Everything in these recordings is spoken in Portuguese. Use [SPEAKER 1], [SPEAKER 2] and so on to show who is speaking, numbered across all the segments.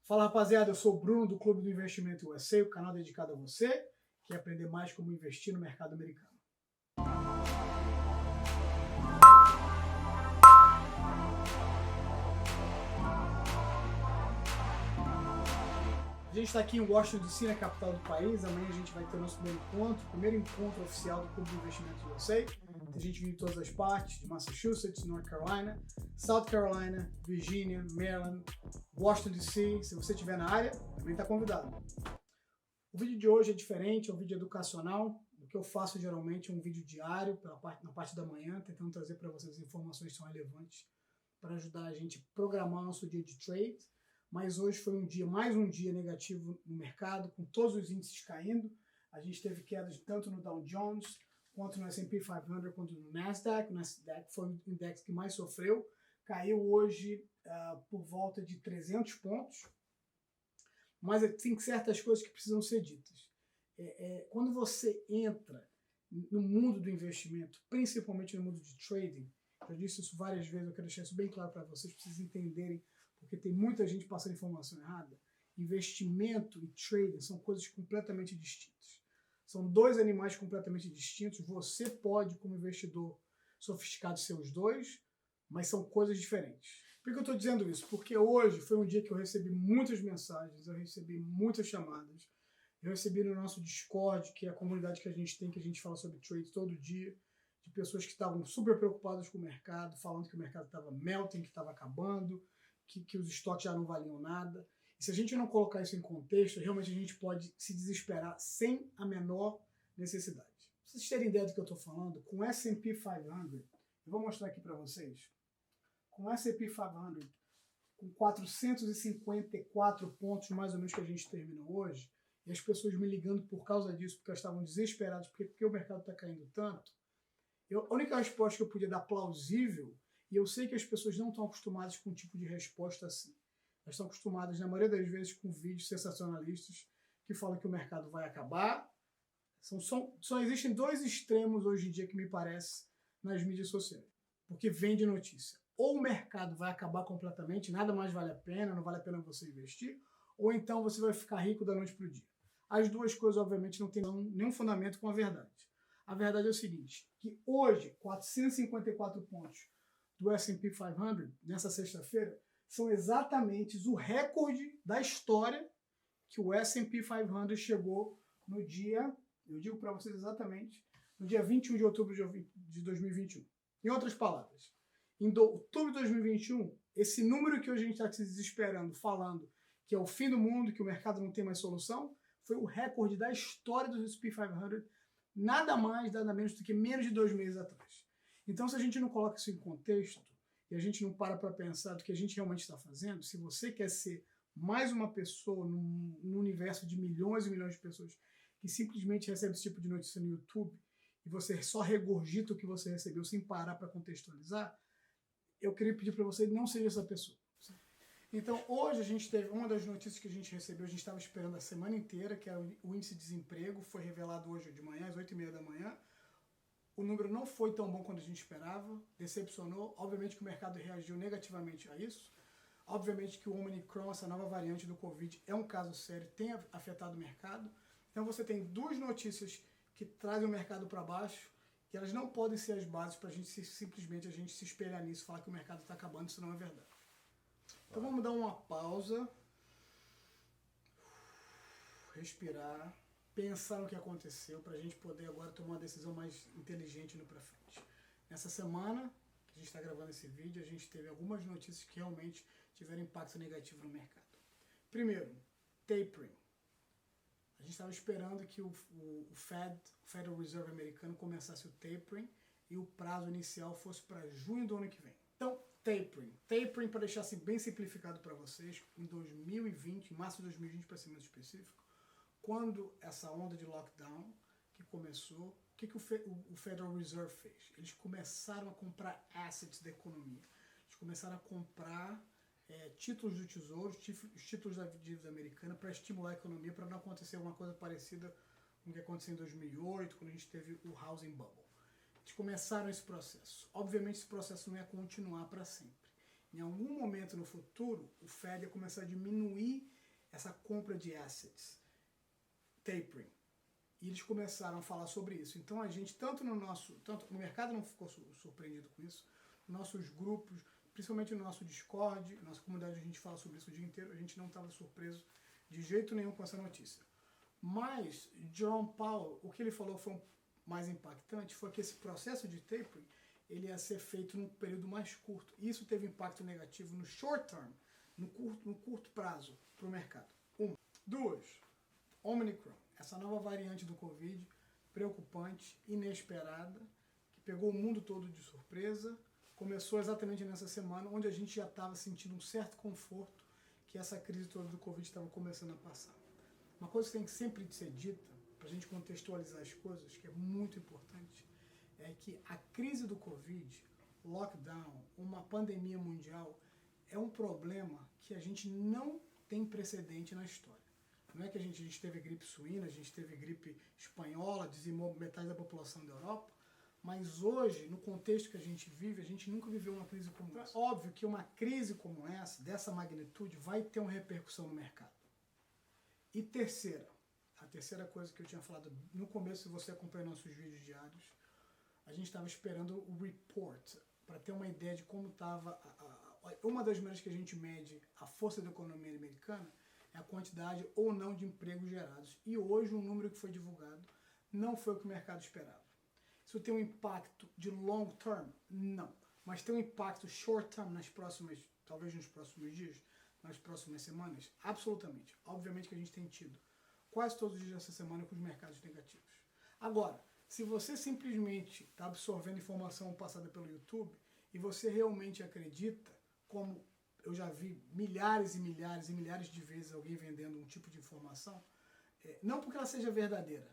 [SPEAKER 1] Fala rapaziada, eu sou o Bruno do Clube do Investimento USA, o canal dedicado a você que quer aprender mais como investir no mercado americano. A gente está aqui em Washington DC, na capital do país. Amanhã a gente vai ter o nosso primeiro encontro oficial do Clube do Investimento USA. Tem gente vindo de todas as partes, de Massachusetts, North Carolina, South Carolina, Virginia, Maryland, Washington DC. Se você estiver na área, também está convidado. O vídeo de hoje é diferente, é um vídeo educacional. O que eu faço geralmente é um vídeo diário, na parte da manhã, tentando trazer para vocês informações que são relevantes para ajudar a gente a programar o nosso dia de trade. Mas hoje foi mais um dia negativo no mercado, com todos os índices caindo. A gente teve quedas tanto no Dow Jones, quanto no S&P 500, quanto no Nasdaq. O Nasdaq foi o index que mais sofreu. Caiu hoje por volta de 300 pontos. Mas tem certas coisas que precisam ser ditas. Quando você entra no mundo do investimento, principalmente no mundo de trading, eu disse isso várias vezes, eu quero deixar isso bem claro para vocês entenderem, porque tem muita gente passando informação errada. Investimento e trading são coisas completamente distintas. São dois animais completamente distintos. Você pode, como investidor sofisticado, ser os dois, mas são coisas diferentes. Por que eu estou dizendo isso? Porque hoje foi um dia que eu recebi muitas mensagens, eu recebi muitas chamadas, eu recebi no nosso Discord, que é a comunidade que a gente fala sobre trade todo dia, de pessoas que estavam super preocupadas com o mercado, falando que o mercado estava melting, que estava acabando, que os estoques já não valiam nada. E se a gente não colocar isso em contexto, realmente a gente pode se desesperar sem a menor necessidade. Pra vocês terem ideia do que eu estou falando, com o S&P 500, eu vou mostrar aqui para vocês, com o S&P 500, com 454 pontos mais ou menos que a gente terminou hoje, e as pessoas me ligando por causa disso, porque elas estavam desesperadas, porque o mercado está caindo tanto, a única resposta que eu podia dar plausível, e eu sei que as pessoas não estão acostumadas com um tipo de resposta assim. Elas estão acostumadas, na maioria das vezes, com vídeos sensacionalistas que falam que o mercado vai acabar. Só existem dois extremos hoje em dia que me parece nas mídias sociais, porque vende notícia. Ou o mercado vai acabar completamente, nada mais vale a pena, não vale a pena você investir, ou então você vai ficar rico da noite para o dia. As duas coisas, obviamente, não têm nenhum fundamento com a verdade. A verdade é o seguinte, que hoje, 454 pontos do S&P 500, nessa sexta-feira, são exatamente o recorde da história que o S&P 500 chegou no dia, eu digo para vocês exatamente, no dia 21 de outubro de 2021. Em outras palavras, em outubro de 2021, esse número que hoje a gente está se desesperando, falando que é o fim do mundo, que o mercado não tem mais solução, foi o recorde da história do S&P 500, nada mais, nada menos do que menos de 2 meses atrás. Então, se a gente não coloca isso em contexto, e a gente não para pensar do que a gente realmente está fazendo, se você quer ser mais uma pessoa num universo de milhões e milhões de pessoas que simplesmente recebe esse tipo de notícia no YouTube, e você só regurgita o que você recebeu sem parar para contextualizar, eu queria pedir para você não seja essa pessoa. Então, hoje a gente teve uma das notícias que a gente recebeu, a gente estava esperando a semana inteira, que era o índice de desemprego, foi revelado hoje de manhã, às 8h30 da manhã. O número não foi tão bom quanto a gente esperava, decepcionou. Obviamente que o mercado reagiu negativamente a isso. Obviamente que o Omicron, essa nova variante do Covid, é um caso sério, tem afetado o mercado. Então você tem duas notícias que trazem o mercado para baixo, e elas não podem ser as bases para simplesmente a gente se espelhar nisso e falar que o mercado está acabando, isso não é verdade. Então vamos dar uma pausa, respirar, pensar no que aconteceu para a gente poder agora tomar uma decisão mais inteligente no pra frente. Nessa semana que a gente está gravando esse vídeo, a gente teve algumas notícias que realmente tiveram impacto negativo no mercado. Primeiro, tapering. A gente estava esperando que o Federal Reserve americano começasse o tapering e o prazo inicial fosse para junho do ano que vem. Então, tapering. Tapering, para deixar assim bem simplificado para vocês, em 2020, em março de 2020 para ser mais específico, quando essa onda de lockdown que começou, o que o Federal Reserve fez? Eles começaram a comprar assets da economia. Eles começaram a comprar títulos do tesouro, os títulos da dívida americana para estimular a economia, para não acontecer uma coisa parecida com o que aconteceu em 2008, quando a gente teve o housing bubble. Eles começaram esse processo. Obviamente esse processo não ia continuar para sempre. Em algum momento no futuro, o Fed ia começar a diminuir essa compra de assets, tapering. E eles começaram a falar sobre isso. Então a gente, tanto o mercado não ficou surpreendido com isso, nossos grupos, principalmente no nosso Discord, nossa comunidade, a gente fala sobre isso o dia inteiro, a gente não estava surpreso de jeito nenhum com essa notícia. Mas Jerome Powell, o que ele falou foi mais impactante, foi que esse processo de tapering ele ia ser feito num período mais curto. Isso teve impacto negativo no short term, no curto prazo para o mercado. 2. Omicron, essa nova variante do Covid, preocupante, inesperada, que pegou o mundo todo de surpresa, começou exatamente nessa semana, onde a gente já estava sentindo um certo conforto que essa crise toda do Covid estava começando a passar. Uma coisa que tem que sempre ser dita, para a gente contextualizar as coisas, que é muito importante, é que a crise do Covid, lockdown, uma pandemia mundial, é um problema que a gente não tem precedente na história. Não é que a gente teve gripe suína, a gente teve gripe espanhola, dizimou metade da população da Europa, mas hoje, no contexto que a gente vive, a gente nunca viveu uma crise como essa. É óbvio que uma crise como essa, dessa magnitude, vai ter uma repercussão no mercado. E a terceira coisa que eu tinha falado no começo, se você acompanha nossos vídeos diários, a gente estava esperando o report, para ter uma ideia de como estava. Uma das maneiras que a gente mede a força da economia americana é a quantidade ou não de empregos gerados. E hoje o número que foi divulgado não foi o que o mercado esperava. Isso tem um impacto de long term? Não. Mas tem um impacto short term talvez nos próximos dias, nas próximas semanas? Absolutamente. Obviamente que a gente tem tido quase todos os dias dessa semana com os mercados negativos. Agora, se você simplesmente está absorvendo informação passada pelo YouTube e você realmente acredita, como eu já vi milhares e milhares e milhares de vezes alguém vendendo um tipo de informação, não porque ela seja verdadeira.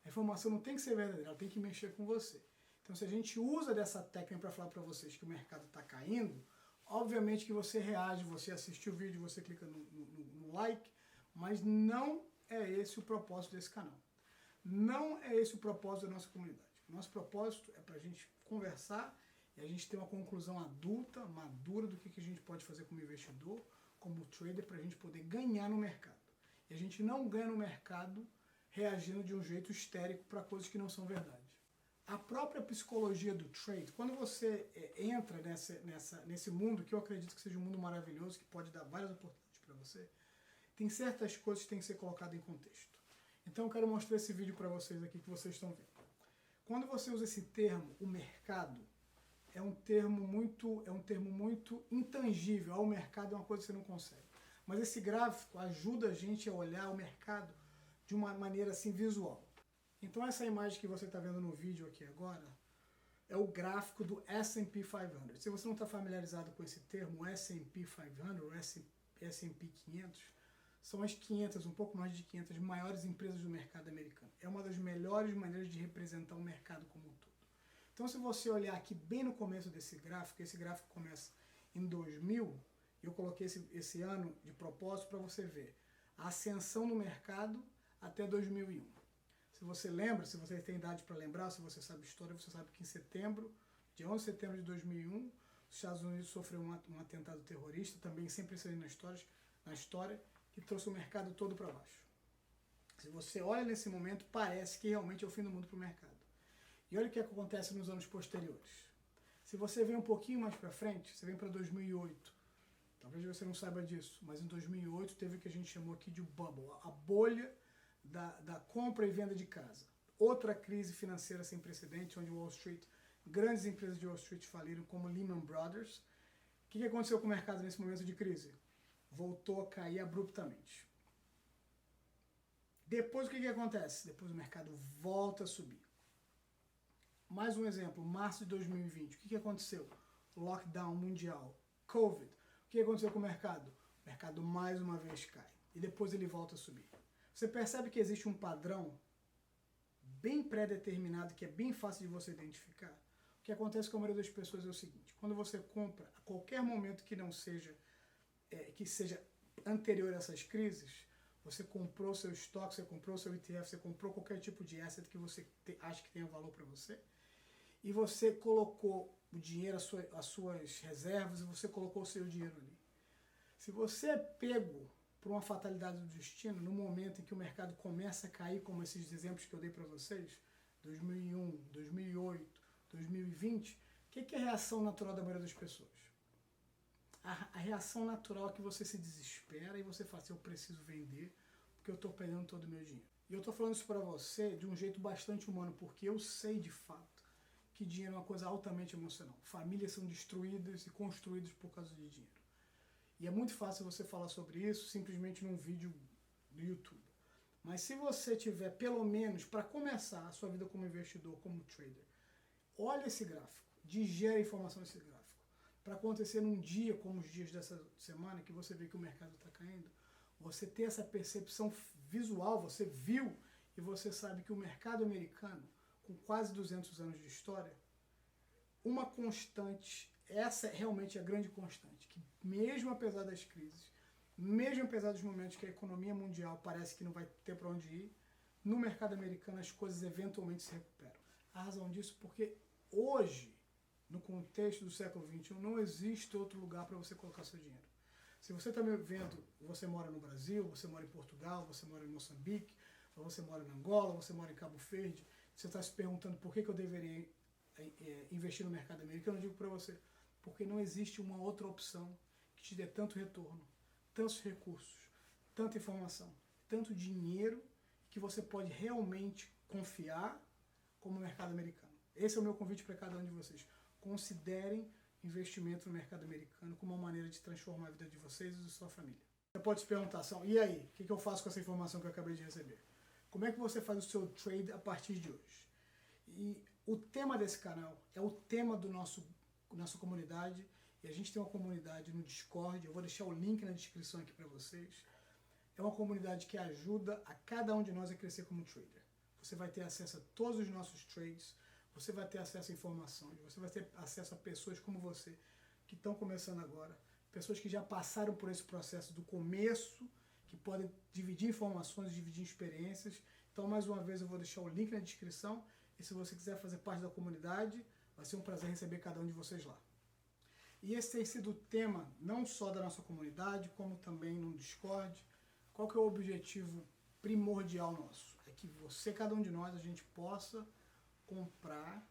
[SPEAKER 1] A informação não tem que ser verdadeira, ela tem que mexer com você. Então, se a gente usa dessa técnica para falar para vocês que o mercado está caindo, obviamente que você reage, você assiste o vídeo, você clica no like, mas não é esse o propósito desse canal. Não é esse o propósito da nossa comunidade. O nosso propósito é para a gente conversar e a gente ter uma conclusão adulta, madura do que a gente pode fazer como investidor, como trader, para a gente poder ganhar no mercado. E a gente não ganha no mercado reagindo de um jeito histérico para coisas que não são verdade. A própria psicologia do trade, quando você entra nesse mundo, que eu acredito que seja um mundo maravilhoso, que pode dar várias oportunidades para você, tem certas coisas que têm que ser colocadas em contexto. Então eu quero mostrar esse vídeo para vocês aqui que vocês estão vendo. Quando você usa esse termo, o mercado, é um termo muito intangível. O mercado é uma coisa que você não consegue. Mas esse gráfico ajuda a gente a olhar o mercado de uma maneira assim visual. Então essa imagem que você está vendo no vídeo aqui agora é o gráfico do S&P 500. Se você não está familiarizado com esse termo, o S&P 500, o S&P 500, são as 500, um pouco mais de 500 maiores empresas do mercado americano. É uma das melhores maneiras de representar o mercado como um todo. Então se você olhar aqui bem no começo desse gráfico, esse gráfico começa em 2000, eu coloquei esse ano de propósito para você ver a ascensão no mercado até 2001. Se você lembra, se você tem idade para lembrar, se você sabe história, você sabe que em setembro, dia 11 de setembro de 2001, os Estados Unidos sofreu um atentado terrorista, também sem precedente na história, que trouxe o mercado todo para baixo. Se você olha nesse momento, parece que realmente é o fim do mundo para o mercado. E olha o que acontece nos anos posteriores. Se você vem um pouquinho mais para frente, você vem para 2008, talvez você não saiba disso, mas em 2008 teve o que a gente chamou aqui de bubble, a bolha da compra e venda de casa. Outra crise financeira sem precedente, onde Wall Street, grandes empresas de Wall Street faliram, como Lehman Brothers. O que aconteceu com o mercado nesse momento de crise? Voltou a cair abruptamente. Depois o que acontece? Depois o mercado volta a subir. Mais um exemplo, março de 2020, o que aconteceu? Lockdown mundial, Covid. O que aconteceu com o mercado? O mercado mais uma vez cai e depois ele volta a subir. Você percebe que existe um padrão bem pré-determinado que é bem fácil de você identificar? O que acontece com a maioria das pessoas é o seguinte: quando você compra, a qualquer momento que não seja que seja anterior a essas crises, você comprou seu estoque, você comprou seu ETF, você comprou qualquer tipo de asset que você acha que tenha valor para você, e você colocou o dinheiro, as suas reservas, e você colocou o seu dinheiro ali. Se você é pego por uma fatalidade do destino, no momento em que o mercado começa a cair, como esses exemplos que eu dei para vocês, 2001, 2008, 2020, o que é a reação natural da maioria das pessoas? A reação natural é que você se desespera e você fala assim, eu preciso vender porque eu estou perdendo todo o meu dinheiro. E eu estou falando isso para você de um jeito bastante humano, porque eu sei de fato que dinheiro é uma coisa altamente emocional. Famílias são destruídas e construídas por causa de dinheiro. E é muito fácil você falar sobre isso simplesmente num vídeo do YouTube. Mas se você tiver, pelo menos, para começar a sua vida como investidor, como trader, olha esse gráfico, digere a informação desse gráfico. Para acontecer num dia como os dias dessa semana, que você vê que o mercado está caindo, você ter essa percepção visual, você viu e você sabe que o mercado americano, com quase 200 anos de história, uma constante, essa é realmente a grande constante, que mesmo apesar das crises, mesmo apesar dos momentos que a economia mundial parece que não vai ter para onde ir, no mercado americano as coisas eventualmente se recuperam. A razão disso é porque hoje, no contexto do século XXI, não existe outro lugar para você colocar seu dinheiro. Se você está me vendo, você mora no Brasil, você mora em Portugal, você mora em Moçambique, você mora em Angola, você mora em Cabo Verde, você está se perguntando por que eu deveria investir no mercado americano, eu digo para você, porque não existe uma outra opção que te dê tanto retorno, tantos recursos, tanta informação, tanto dinheiro, que você pode realmente confiar como o mercado americano. Esse é o meu convite para cada um de vocês. Considerem investimento no mercado americano como uma maneira de transformar a vida de vocês e de sua família. Você pode se perguntar, e aí, o que eu faço com essa informação que eu acabei de receber? Como é que você faz o seu trade a partir de hoje? E o tema desse canal é o tema do nossa comunidade, e a gente tem uma comunidade no Discord, eu vou deixar o link na descrição aqui para vocês. É uma comunidade que ajuda a cada um de nós a crescer como trader. Você vai ter acesso a todos os nossos trades, você vai ter acesso a informações, você vai ter acesso a pessoas como você, que estão começando agora, pessoas que já passaram por esse processo do começo, que podem dividir informações, dividir experiências. Então, mais uma vez, eu vou deixar o link na descrição, e se você quiser fazer parte da comunidade, vai ser um prazer receber cada um de vocês lá. E esse tem sido o tema, não só da nossa comunidade, como também no Discord. Qual que é o objetivo primordial nosso? É que você, cada um de nós, a gente possa comprar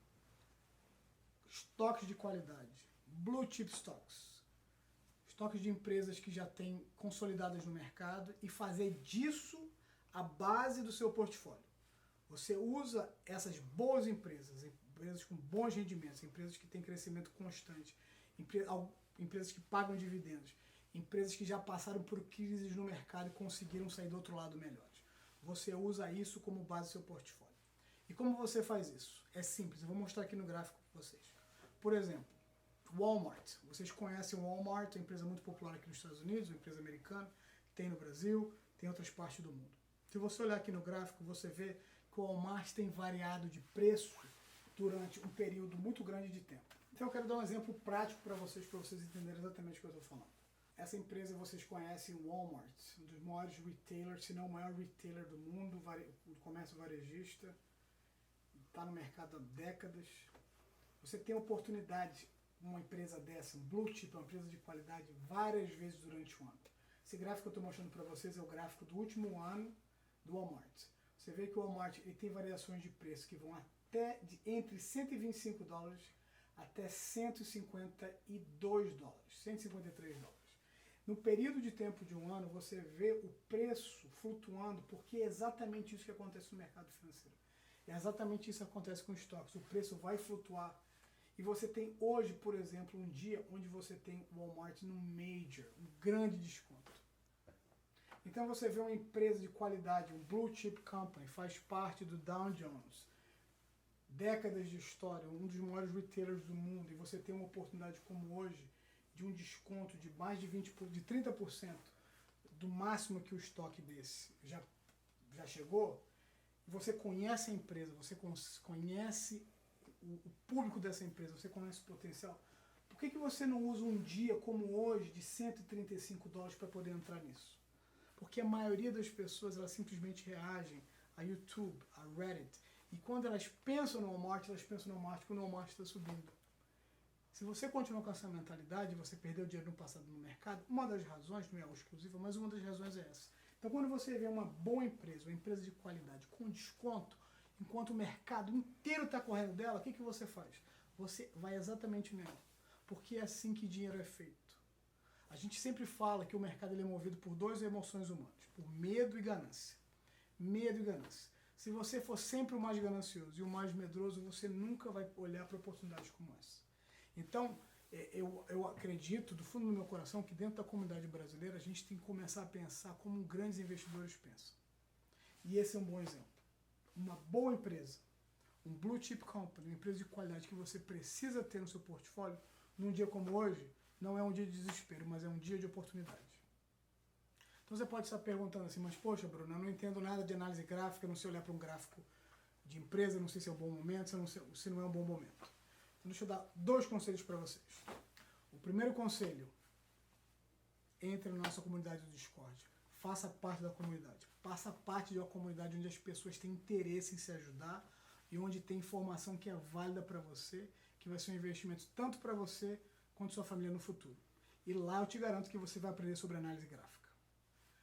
[SPEAKER 1] estoques de qualidade, blue chip stocks, estoques de empresas que já têm consolidadas no mercado e fazer disso a base do seu portfólio. Você usa essas boas empresas, empresas com bons rendimentos, empresas que têm crescimento constante, empresas que pagam dividendos, empresas que já passaram por crises no mercado e conseguiram sair do outro lado melhores. Você usa isso como base do seu portfólio. E como você faz isso? É simples, eu vou mostrar aqui no gráfico para vocês. Por exemplo, Walmart. Vocês conhecem o Walmart, é uma empresa muito popular aqui nos Estados Unidos, uma empresa americana, tem no Brasil, tem em outras partes do mundo. Se você olhar aqui no gráfico, você vê que o Walmart tem variado de preço durante um período muito grande de tempo. Então eu quero dar um exemplo prático para vocês entenderem exatamente o que eu estou falando. Essa empresa vocês conhecem, o Walmart, um dos maiores retailers, se não o maior retailer do mundo, do comércio varejista, está no mercado há décadas. Você tem oportunidade, uma empresa dessa, um blue chip, uma empresa de qualidade, várias vezes durante o ano. Esse gráfico que eu estou mostrando para vocês é o gráfico do último ano do Walmart. Você vê que o Walmart ele tem variações de preço que vão entre 125 dólares até 152 dólares, 153 dólares. No período de tempo de um ano, você vê o preço flutuando, porque é exatamente isso que acontece no mercado financeiro. É exatamente isso que acontece com estoques. O preço vai flutuar. E você tem hoje, por exemplo, um dia onde você tem o Walmart no Major, um grande desconto. Então você vê uma empresa de qualidade, um Blue Chip Company, faz parte do Dow Jones. Décadas de história, um dos maiores retailers do mundo, e você tem uma oportunidade como hoje, de um desconto de mais de 30% do máximo que o estoque desse já chegou. Você conhece a empresa, você conhece o público dessa empresa, você conhece o potencial. Por que você não usa um dia como hoje de 135 dólares para poder entrar nisso? Porque a maioria das pessoas elas simplesmente reagem a YouTube, a Reddit, e quando elas pensam no Walmart, elas pensam no Walmart quando o Walmart está subindo. Se você continuar com essa mentalidade, você perdeu dinheiro no passado no mercado, uma das razões, não é algo exclusivo, mas uma das razões é essa. Então, quando você vê uma boa empresa, uma empresa de qualidade, com desconto, enquanto o mercado inteiro está correndo dela, o que você faz? Você vai exatamente nela. Porque é assim que dinheiro é feito. A gente sempre fala que o mercado ele é movido por duas emoções humanas, por medo e ganância. Medo e ganância. Se você for sempre o mais ganancioso e o mais medroso, você nunca vai olhar para oportunidades como essa. Então, eu acredito, do fundo do meu coração, que dentro da comunidade brasileira, a gente tem que começar a pensar como grandes investidores pensam. E esse é um bom exemplo. Uma boa empresa, um blue chip company, uma empresa de qualidade que você precisa ter no seu portfólio, num dia como hoje, não é um dia de desespero, mas é um dia de oportunidade. Então você pode estar perguntando assim, mas poxa, Bruno, eu não entendo nada de análise gráfica, não sei olhar para um gráfico de empresa, não sei se é um bom momento, se não é um bom momento. Então deixa eu dar 2 conselhos para vocês. O primeiro conselho, entre na nossa comunidade do Discord. Faça parte da comunidade. Faça parte de uma comunidade onde as pessoas têm interesse em se ajudar e onde tem informação que é válida para você, que vai ser um investimento tanto para você quanto sua família no futuro. E lá eu te garanto que você vai aprender sobre análise gráfica.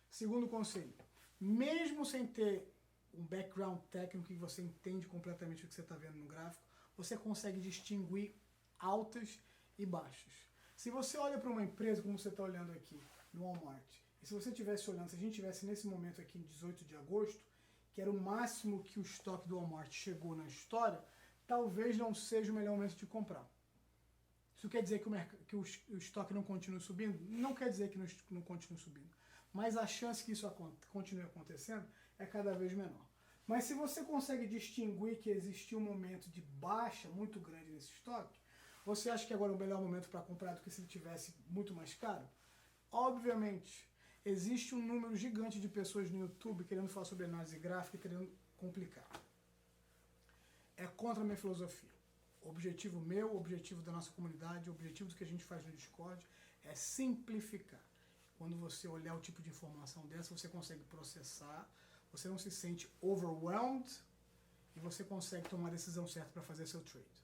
[SPEAKER 1] Segundo conselho, mesmo sem ter um background técnico que você entende completamente o que você está vendo no gráfico, você consegue distinguir altas e baixas. Se você olha para uma empresa, como você está olhando aqui no Walmart, e se você estivesse olhando, se a gente estivesse nesse momento aqui em 18 de agosto, que era o máximo que o estoque do Walmart chegou na história, talvez não seja o melhor momento de comprar. Isso quer dizer que o estoque não continue subindo? Não quer dizer que não continue subindo. Mas a chance que isso continue acontecendo é cada vez menor. Mas se você consegue distinguir que existiu um momento de baixa muito grande nesse estoque, você acha que agora é o melhor momento para comprar do que se ele tivesse muito mais caro? Obviamente, existe um número gigante de pessoas no YouTube querendo falar sobre análise gráfica e querendo complicar. É contra a minha filosofia. O objetivo meu, o objetivo da nossa comunidade, o objetivo do que a gente faz no Discord é simplificar. Quando você olhar o tipo de informação dessa, você consegue processar, você não se sente overwhelmed e você consegue tomar a decisão certa para fazer seu trade.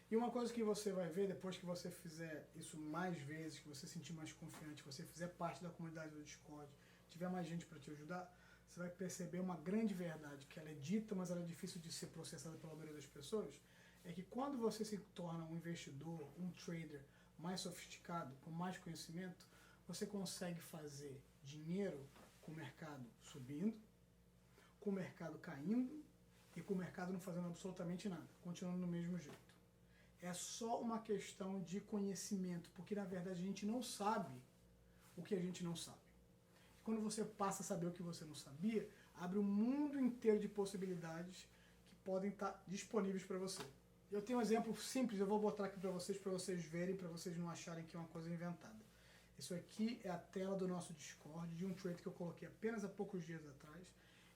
[SPEAKER 1] E uma coisa que você vai ver depois que você fizer isso mais vezes, que você se sentir mais confiante, que você fizer parte da comunidade do Discord, tiver mais gente para te ajudar, você vai perceber uma grande verdade, que ela é dita, mas ela é difícil de ser processada pela maioria das pessoas, é que quando você se torna um investidor, um trader mais sofisticado, com mais conhecimento, você consegue fazer dinheiro com o mercado subindo, com o mercado caindo e com o mercado não fazendo absolutamente nada, continuando do mesmo jeito. É só uma questão de conhecimento, porque na verdade a gente não sabe o que a gente não sabe. E quando você passa a saber o que você não sabia, abre um mundo inteiro de possibilidades que podem estar disponíveis para você. Eu tenho um exemplo simples, eu vou botar aqui para vocês verem, para vocês não acharem que é uma coisa inventada. Isso aqui é a tela do nosso Discord, de um trade que eu coloquei apenas há poucos dias atrás.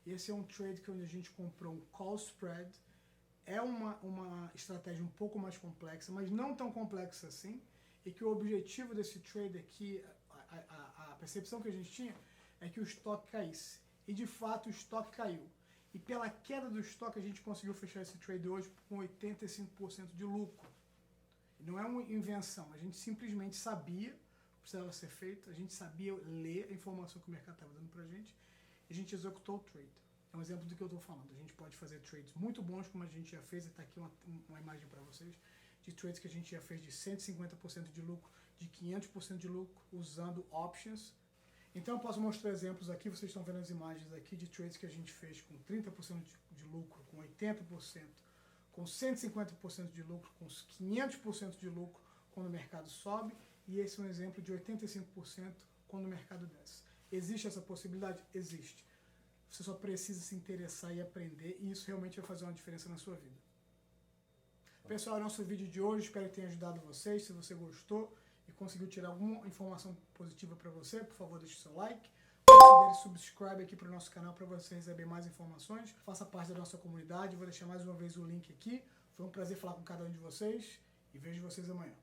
[SPEAKER 1] Esse é um trade onde a gente comprou um call spread. É uma estratégia um pouco mais complexa, mas não tão complexa assim. E que o objetivo desse trade aqui, a percepção que a gente tinha, é que o estoque caísse. E de fato o estoque caiu. E pela queda do estoque a gente conseguiu fechar esse trade hoje com 85% de lucro. E não é uma invenção, a gente simplesmente sabia precisava ser feito, a gente sabia ler a informação que o mercado estava dando pra gente e a gente executou o trade. É um exemplo do que eu estou falando. A gente pode fazer trades muito bons, como a gente já fez, e está aqui uma imagem para vocês, de trades que a gente já fez de 150% de lucro, de 500% de lucro, usando options. Então eu posso mostrar exemplos aqui, vocês estão vendo as imagens aqui de trades que a gente fez com 30% de lucro, com 80%, com 150% de lucro, com 500% de lucro quando o mercado sobe, e esse é um exemplo de 85% quando o mercado desce. Existe essa possibilidade? Existe. Você só precisa se interessar e aprender, e isso realmente vai fazer uma diferença na sua vida. Pessoal, é o nosso vídeo de hoje, espero que tenha ajudado vocês. Se você gostou e conseguiu tirar alguma informação positiva para você, por favor, deixe seu like. Considere subscribe aqui para o nosso canal para você receber mais informações. Faça parte da nossa comunidade, vou deixar mais uma vez o link aqui. Foi um prazer falar com cada um de vocês e vejo vocês amanhã.